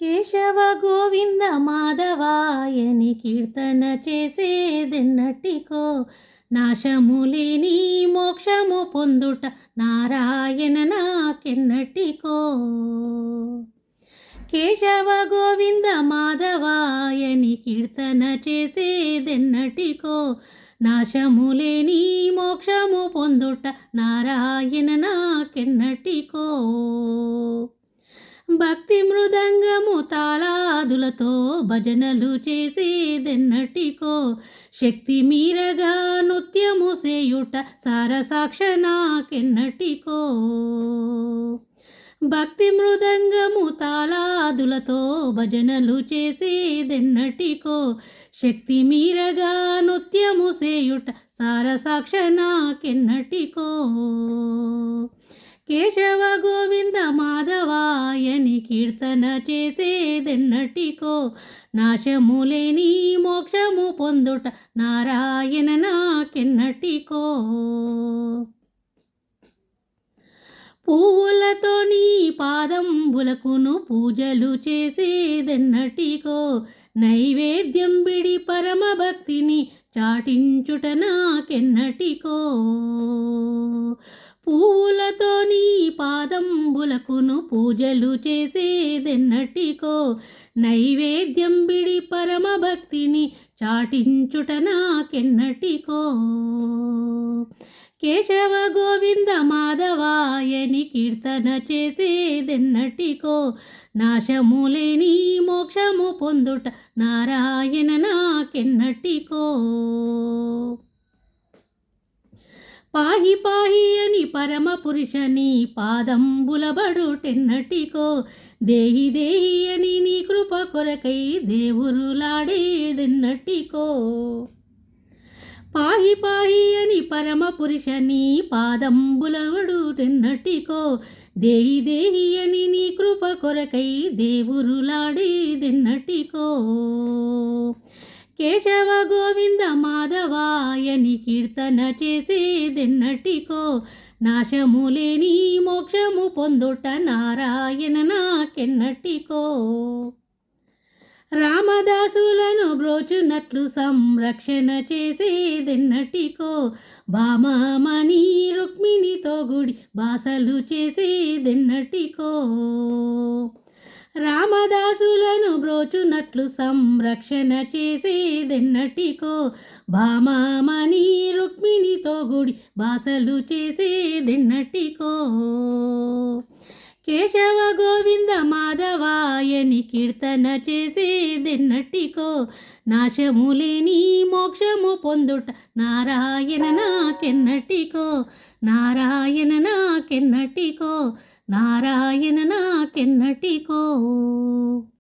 కేశవ గోవింద మాధవాయని కీర్తన చేసేదెన్నటికో నాశము లేని మోక్షము పొందుట నారాయణ నాకెన్నటికో. కేశవ గోవింద మాధవాయని కీర్తన చేసేదెన్నటికో నాశము లేని మోక్షము పొందుట నారాయణ నాకెన్నటికో. భక్తి మృదంగము తాళాదులతో భజనలు చేసేదెన్నటికో శక్తి మీరగా నృత్యము సేయుట సారసాక్ష నాకెన్నటికో. భక్తి మృదంగము తాళాదులతో భజనలు చేసేదెన్నటికో శక్తి మీరగా నృత్యము సేయుట సారసాక్ష నాకెన్నటికో. కేశవ గోవింద మాధవాయని కీర్తన చేసేదెన్నటికో నాశము లేని మోక్షము పొందుట నారాయణ నాకెన్నటికో. పువ్వులతో నీ పాదంబులకును పూజలు చేసేదెన్నటికో నైవేద్యం బిడి పరమ భక్తిని చాటించుట నాకెన్నటికో. పువ్వులతో నీ పాదంబులకును పూజలు చేసేదెన్నటికో నైవేద్యం బిడి పరమ భక్తిని చాటించుట నాకెన్నటికో. కేశవ గోవింద మాధవాయని కీర్తన చేసేదెన్నటికో నాశము లేని మోక్షము పొందుట నారాయణ నాకెన్నటికో. పాహి పాహి అని పరమ పురుషని పాదంబులబడుటెన్నటికో దేహి దేహి అని నీ కృప కొరకై దేవురులాడేదెన్నటికో. పాహి పాహి అని పరమ పురుషని పాదంబులబడుటెన్నటికో దేహి దేహి అని నీ కృప కొరకై దేవురులాడేదెన్నటికో. కేశవ గోవింద మాధవాయని కీర్తన చేసేదెన్నటికో నాశము లేని మోక్షము పొందుట నారాయణ నాకెన్నటికో. రామదాసులను బ్రోచునట్లు సంరక్షణ చేసేదెన్నటికో భామమణి రుక్మిణితో గుడి బాసలు చేసేదెన్నటికో. రామదాసులను బ్రోచునట్లు సంరక్షణ చేసేదెన్నటికో భామమణి రుక్మిణితో గుడి బాసలు చేసేదెన్నటికో. కేశవ గోవింద మాధవాయని కీర్తన చేసేదెన్నటికో నాశము లేని మోక్షము పొందుట నారాయణ నాకెన్నటికో. నారాయణ నాకెన్నటికో. నారాయణ నాకెన్నటికో.